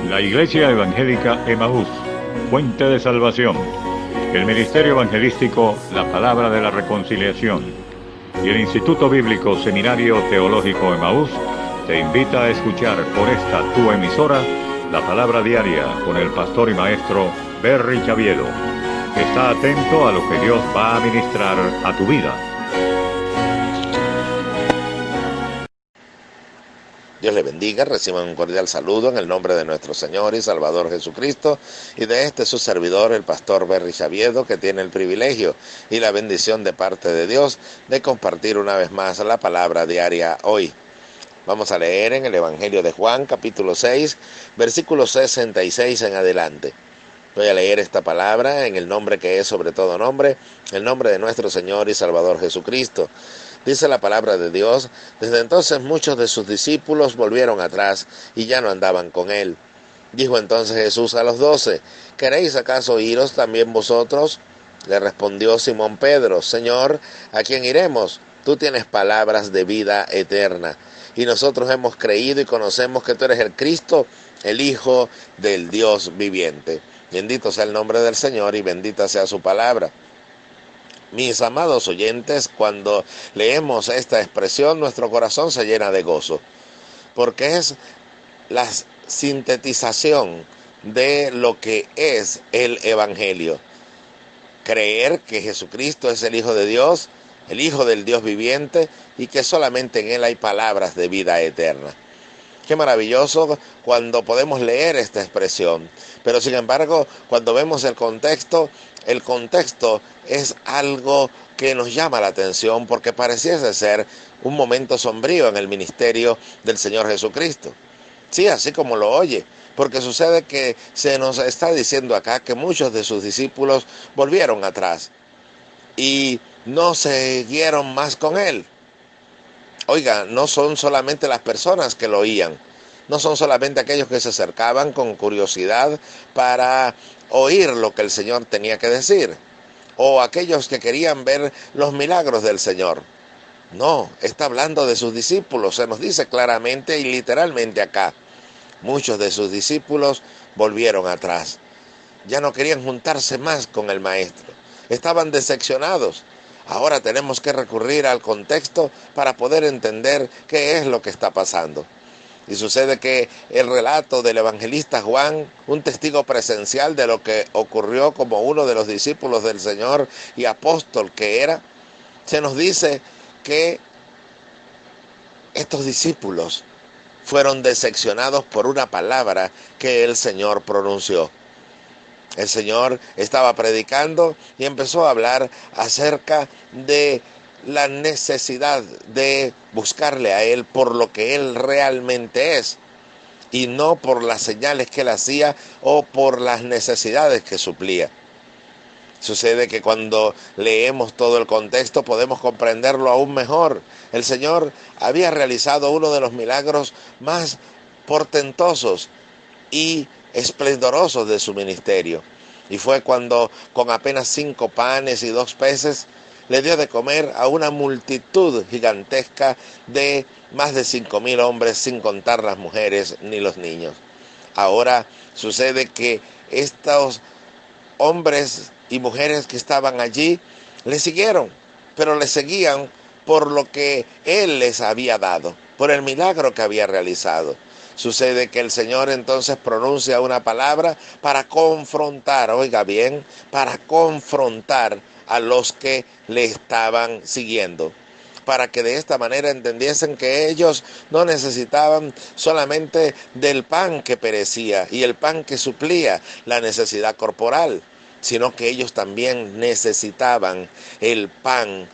La Iglesia Evangélica Emaús, Fuente de Salvación. El Ministerio Evangelístico La Palabra de la Reconciliación. Y el Instituto Bíblico Seminario Teológico Emaús te invita a escuchar por esta tu emisora la Palabra Diaria con el pastor y maestro Berry Chaviedo. Está atento a lo que Dios va a ministrar a tu vida. Dios le bendiga, reciban un cordial saludo en el nombre de nuestro Señor y Salvador Jesucristo y de su servidor, el pastor Berry Chaviedo, que tiene el privilegio y la bendición de parte de Dios de compartir una vez más la palabra diaria hoy. Vamos a leer en el Evangelio de Juan, capítulo 6, versículo 66 en adelante. Voy a leer esta palabra en el nombre que es sobre todo nombre, el nombre de nuestro Señor y Salvador Jesucristo. Dice la palabra de Dios: desde entonces muchos de sus discípulos volvieron atrás y ya no andaban con él. Dijo entonces Jesús a los 12: ¿queréis acaso iros también vosotros? Le respondió Simón Pedro: Señor, ¿a quién iremos? Tú tienes palabras de vida eterna, y nosotros hemos creído y conocemos que tú eres el Cristo, el Hijo del Dios viviente. Bendito sea el nombre del Señor y bendita sea su palabra. Mis amados oyentes, cuando leemos esta expresión, nuestro corazón se llena de gozo, porque es la sintetización de lo que es el Evangelio. Creer que Jesucristo es el Hijo de Dios, el Hijo del Dios viviente, y que solamente en Él hay palabras de vida eterna. Qué maravilloso cuando podemos leer esta expresión, pero sin embargo, cuando vemos el contexto es algo que nos llama la atención porque pareciese ser un momento sombrío en el ministerio del Señor Jesucristo. Sí, así como lo oye, porque sucede que se nos está diciendo acá que muchos de sus discípulos volvieron atrás y no siguieron más con él. Oiga, no son solamente las personas que lo oían, no son solamente aquellos que se acercaban con curiosidad para oír lo que el Señor tenía que decir, o aquellos que querían ver los milagros del Señor. No, está hablando de sus discípulos, se nos dice claramente y literalmente acá. Muchos de sus discípulos volvieron atrás, ya no querían juntarse más con el Maestro, estaban decepcionados. Ahora tenemos que recurrir al contexto para poder entender qué es lo que está pasando. Y sucede que el relato del evangelista Juan, un testigo presencial de lo que ocurrió como uno de los discípulos del Señor y apóstol que era, se nos dice que estos discípulos fueron decepcionados por una palabra que el Señor pronunció. El Señor estaba predicando y empezó a hablar acerca de la necesidad de buscarle a Él por lo que Él realmente es y no por las señales que Él hacía o por las necesidades que suplía. Sucede que cuando leemos todo el contexto podemos comprenderlo aún mejor. El Señor había realizado uno de los milagros más portentosos y esplendorosos de su ministerio. Y fue cuando con apenas 5 panes y 2 peces le dio de comer a una multitud gigantesca de más de 5,000 hombres, sin contar las mujeres ni los niños. Ahora sucede que estos hombres y mujeres que estaban allí le siguieron, pero le seguían por lo que Él les había dado, por el milagro que había realizado. Sucede que el Señor entonces pronuncia una palabra para confrontar, oiga bien, para confrontar a los que le estaban siguiendo, para que de esta manera entendiesen que ellos no necesitaban solamente del pan que perecía y el pan que suplía la necesidad corporal, sino que ellos también necesitaban el pan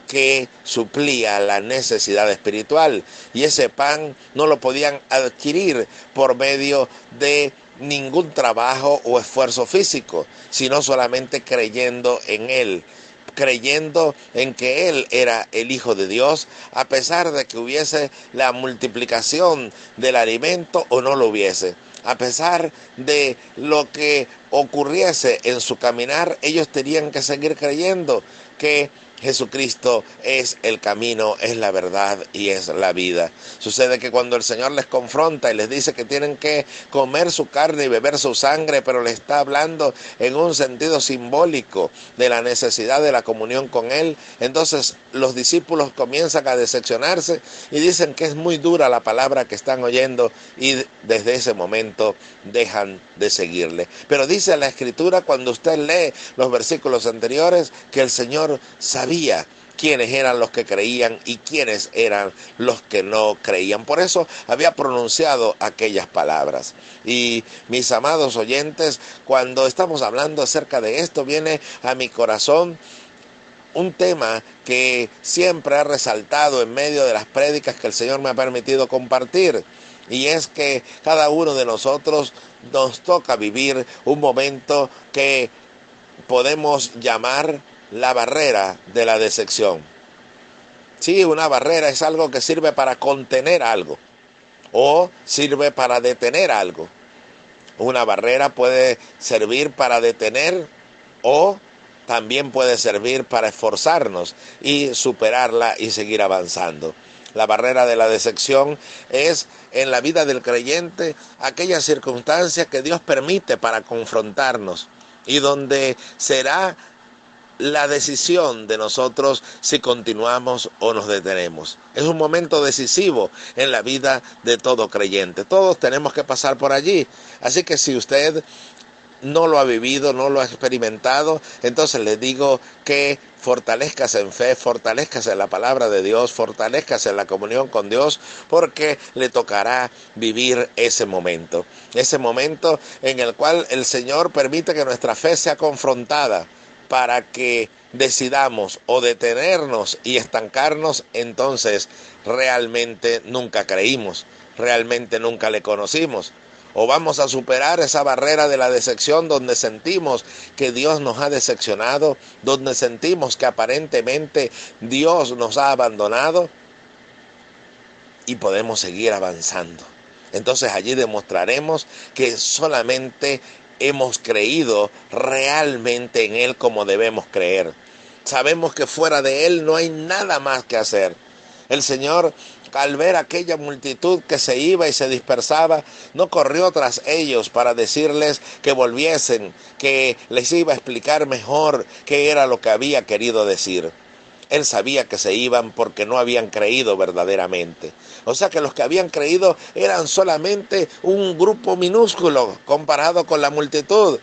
que suplía la necesidad espiritual, y ese pan no lo podían adquirir por medio de ningún trabajo o esfuerzo físico, sino solamente creyendo en Él, creyendo en que Él era el Hijo de Dios, a pesar de que hubiese la multiplicación del alimento o no lo hubiese. A pesar de lo que ocurriese en su caminar, ellos tenían que seguir creyendo que Jesucristo es el camino, es la verdad y es la vida. Sucede que cuando el Señor les confronta y les dice que tienen que comer su carne y beber su sangre, pero le está hablando en un sentido simbólico de la necesidad de la comunión con Él, entonces los discípulos comienzan a decepcionarse y dicen que es muy dura la palabra que están oyendo y desde ese momento dejan de seguirle. Pero dice la Escritura, cuando usted lee los versículos anteriores, que el Señor sabía quiénes eran los que creían y quiénes eran los que no creían. Por eso había pronunciado aquellas palabras. Y mis amados oyentes, cuando estamos hablando acerca de esto, viene a mi corazón un tema que siempre ha resaltado en medio de las prédicas que el Señor me ha permitido compartir. Y es que cada uno de nosotros nos toca vivir un momento que podemos llamar la barrera de la decepción. Sí, una barrera es algo que sirve para contener algo o sirve para detener algo. Una barrera puede servir para detener o también puede servir para esforzarnos y superarla y seguir avanzando. La barrera de la decepción es en la vida del creyente aquella circunstancia que Dios permite para confrontarnos y donde será la decisión de nosotros si continuamos o nos detenemos. Es un momento decisivo en la vida de todo creyente. Todos tenemos que pasar por allí. Así que si usted no lo ha vivido, no lo ha experimentado, entonces le digo que fortalezcase en fe, fortalezcase en la palabra de Dios, fortalezcase en la comunión con Dios, porque le tocará vivir ese momento en el cual el Señor permite que nuestra fe sea confrontada para que decidamos o detenernos y estancarnos. Entonces realmente nunca creímos, realmente nunca le conocimos. O vamos a superar esa barrera de la decepción donde sentimos que Dios nos ha decepcionado, donde sentimos que aparentemente Dios nos ha abandonado y podemos seguir avanzando. Entonces allí demostraremos que solamente hemos creído realmente en Él como debemos creer. Sabemos que fuera de Él no hay nada más que hacer. El Señor, al ver aquella multitud que se iba y se dispersaba, no corrió tras ellos para decirles que volviesen, que les iba a explicar mejor qué era lo que había querido decir. Él sabía que se iban porque no habían creído verdaderamente. O sea que los que habían creído eran solamente un grupo minúsculo comparado con la multitud.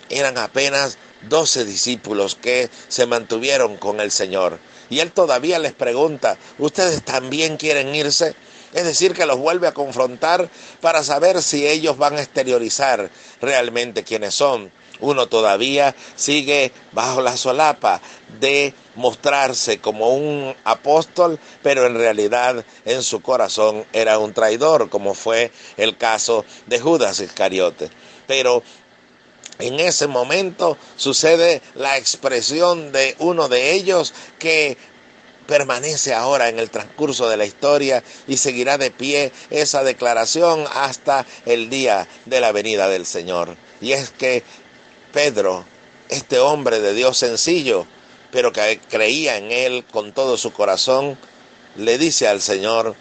Eran apenas 12 discípulos que se mantuvieron con el Señor. Y Él todavía les pregunta, ¿ustedes también quieren irse? Es decir, que los vuelve a confrontar para saber si ellos van a exteriorizar realmente quiénes son. Uno todavía sigue bajo la solapa de mostrarse como un apóstol, pero en realidad en su corazón era un traidor, como fue el caso de Judas Iscariote. Pero en ese momento sucede la expresión de uno de ellos que permanece ahora en el transcurso de la historia y seguirá de pie esa declaración hasta el día de la venida del Señor. Y es que Pedro, este hombre de Dios sencillo, pero que creía en Él con todo su corazón, le dice al Señor,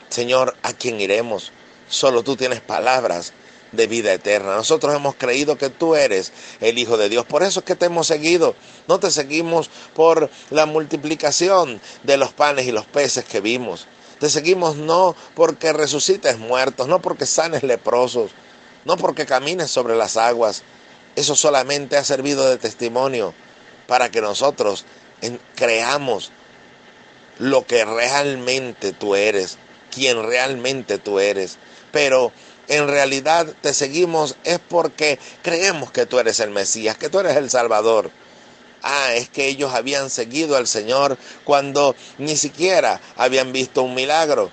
Señor, ¿a quién iremos? Solo tú tienes palabras de vida eterna. Nosotros hemos creído que tú eres el Hijo de Dios. Por eso es que te hemos seguido. No te seguimos por la multiplicación de los panes y los peces que vimos. Te seguimos no porque resucites muertos, no porque sanes leprosos, no porque camines sobre las aguas. Eso solamente ha servido de testimonio para que nosotros creamos lo que realmente tú eres, quien realmente tú eres. Pero en realidad te seguimos es porque creemos que tú eres el Mesías, que tú eres el Salvador. Es que ellos habían seguido al Señor cuando ni siquiera habían visto un milagro.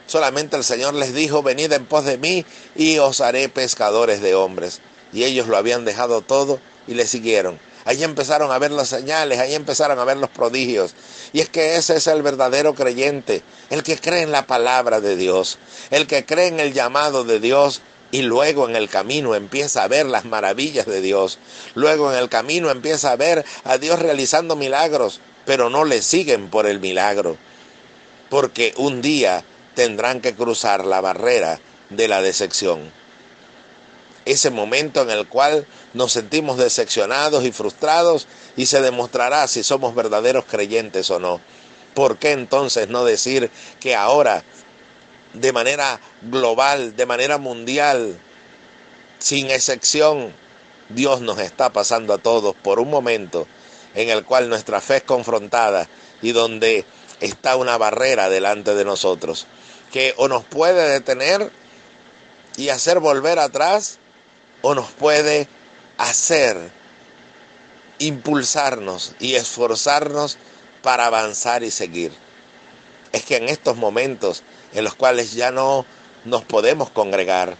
Solamente el Señor les dijo, venid en pos de mí y os haré pescadores de hombres. Y ellos lo habían dejado todo y le siguieron. Ahí empezaron a ver las señales, ahí empezaron a ver los prodigios. Y es que ese es el verdadero creyente, el que cree en la palabra de Dios, el que cree en el llamado de Dios y luego en el camino empieza a ver las maravillas de Dios. Luego en el camino empieza a ver a Dios realizando milagros. pero no le siguen por el milagro, porque un día tendrán que cruzar la barrera de la decepción. Ese momento en el cual nos sentimos decepcionados y frustrados y se demostrará si somos verdaderos creyentes o no. ¿Por qué entonces no decir que ahora, de manera global, de manera mundial, sin excepción, Dios nos está pasando a todos por un momento en el cual nuestra fe es confrontada y donde está una barrera delante de nosotros que o nos puede detener y hacer volver atrás o nos puede hacer impulsarnos y esforzarnos para avanzar y seguir? Es que en estos momentos en los cuales ya no nos podemos congregar,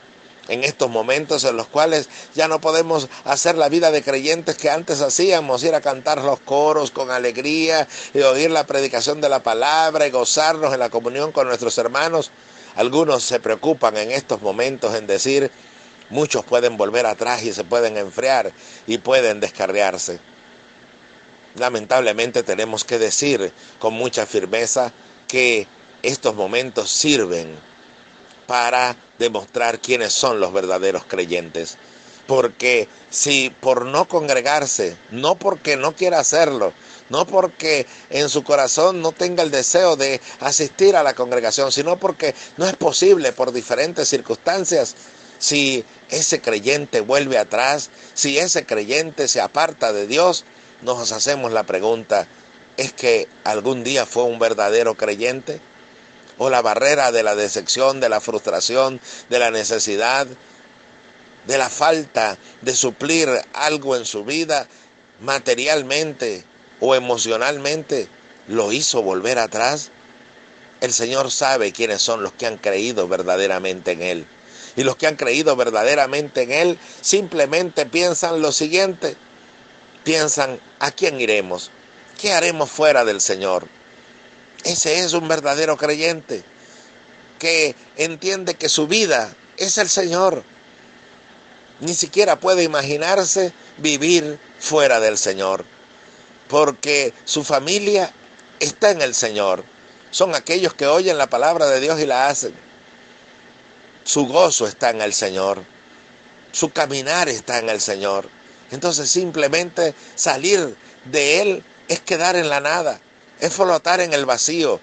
en estos momentos en los cuales ya no podemos hacer la vida de creyentes que antes hacíamos, ir a cantar los coros con alegría y oír la predicación de la palabra y gozarnos en la comunión con nuestros hermanos, algunos se preocupan en estos momentos en decir, muchos pueden volver atrás y se pueden enfriar y pueden descarriarse. Lamentablemente tenemos que decir con mucha firmeza que estos momentos sirven para demostrar quiénes son los verdaderos creyentes. Porque si por no congregarse, no porque no quiera hacerlo, no porque en su corazón no tenga el deseo de asistir a la congregación, sino porque no es posible por diferentes circunstancias, si ese creyente vuelve atrás, si ese creyente se aparta de Dios, nos hacemos la pregunta, ¿es que algún día fue un verdadero creyente? ¿O la barrera de la decepción, de la frustración, de la necesidad, de la falta de suplir algo en su vida materialmente o emocionalmente lo hizo volver atrás? El Señor sabe quiénes son los que han creído verdaderamente en Él. Y los que han creído verdaderamente en Él simplemente piensan lo siguiente. Piensan, ¿a quién iremos? ¿Qué haremos fuera del Señor? Ese es un verdadero creyente que entiende que su vida es el Señor. Ni siquiera puede imaginarse vivir fuera del Señor, porque su familia está en el Señor. Son aquellos que oyen la palabra de Dios y la hacen. Su gozo está en el Señor. Su caminar está en el Señor. Entonces simplemente salir de Él es quedar en la nada, es flotar en el vacío,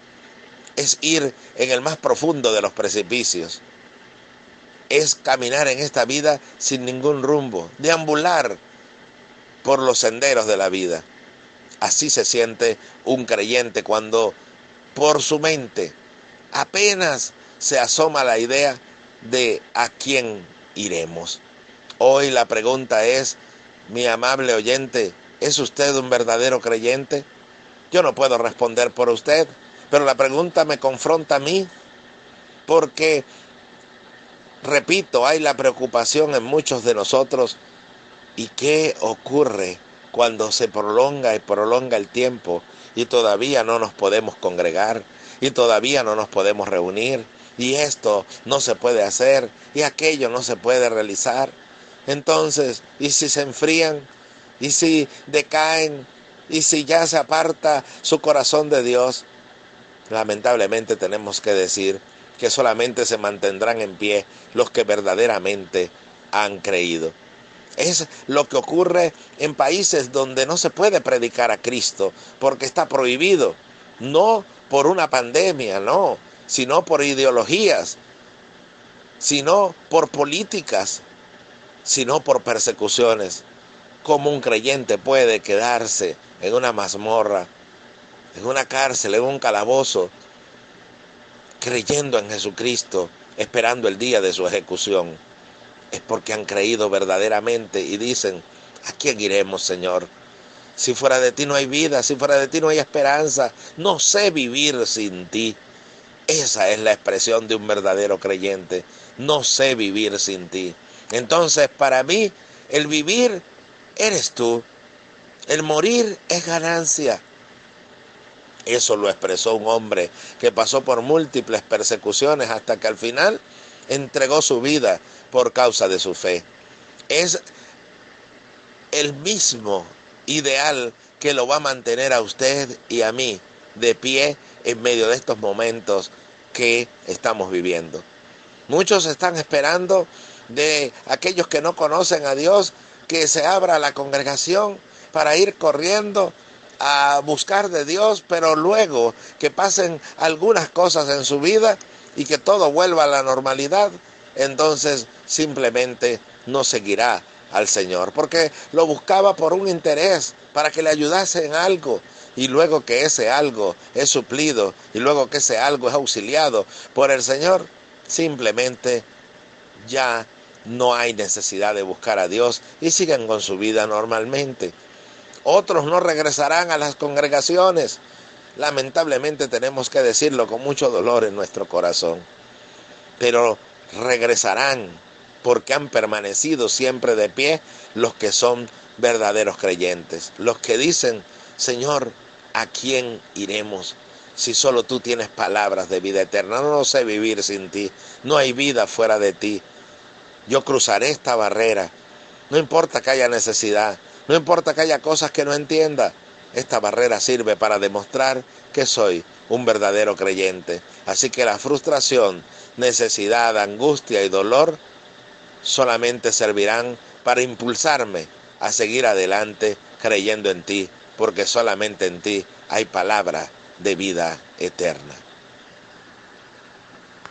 es ir en el más profundo de los precipicios, es caminar en esta vida sin ningún rumbo, deambular por los senderos de la vida. Así se siente un creyente cuando por su mente apenas se asoma la idea de a quién iremos. Hoy la pregunta es, mi amable oyente, ¿es usted un verdadero creyente? Yo no puedo responder por usted, pero la pregunta me confronta a mí, porque, repito, hay la preocupación en muchos de nosotros. ¿Y qué ocurre cuando se prolonga y prolonga el tiempo y todavía no nos podemos congregar y todavía no nos podemos reunir y esto no se puede hacer y aquello no se puede realizar? Entonces, ¿y si se enfrían? ¿Y si decaen? ¿Y si ya se aparta su corazón de Dios? Lamentablemente tenemos que decir que solamente se mantendrán en pie los que verdaderamente han creído. Es lo que ocurre en países donde no se puede predicar a Cristo porque está prohibido, no por una pandemia, no, sino por ideologías, sino por políticas, sino por persecuciones. ¿Cómo un creyente puede quedarse en una mazmorra, en una cárcel, en un calabozo, creyendo en Jesucristo, esperando el día de su ejecución? Es porque han creído verdaderamente y dicen, ¿a quién iremos, Señor? Si fuera de ti no hay vida, si fuera de ti no hay esperanza, no sé vivir sin ti. Esa es la expresión de un verdadero creyente, no sé vivir sin ti. Entonces, para mí, el vivir eres tú, el morir es ganancia. Eso lo expresó un hombre que pasó por múltiples persecuciones hasta que al final entregó su vida por causa de su fe. Es el mismo ideal que lo va a mantener a usted y a mí de pie en medio de estos momentos que estamos viviendo. Muchos están esperando de aquellos que no conocen a Dios que se abra la congregación para ir corriendo a buscar de Dios, pero luego que pasen algunas cosas en su vida y que todo vuelva a la normalidad, entonces simplemente no seguirá al Señor, porque lo buscaba por un interés, para que le ayudase en algo, y luego que ese algo es suplido, y luego que ese algo es auxiliado por el Señor, simplemente ya no hay necesidad de buscar a Dios y siguen con su vida normalmente. Otros no regresarán a las congregaciones. Lamentablemente tenemos que decirlo con mucho dolor en nuestro corazón. Pero regresarán porque han permanecido siempre de pie los que son verdaderos creyentes. Los que dicen, Señor, ¿a quién iremos? Si solo tú tienes palabras de vida eterna. No sé vivir sin ti. No hay vida fuera de ti. Yo cruzaré esta barrera. No importa que haya necesidad. No importa que haya cosas que no entienda. Esta barrera sirve para demostrar que soy un verdadero creyente. Así que la frustración, necesidad, angustia y dolor solamente servirán para impulsarme a seguir adelante creyendo en ti, porque solamente en ti hay palabra de vida eterna.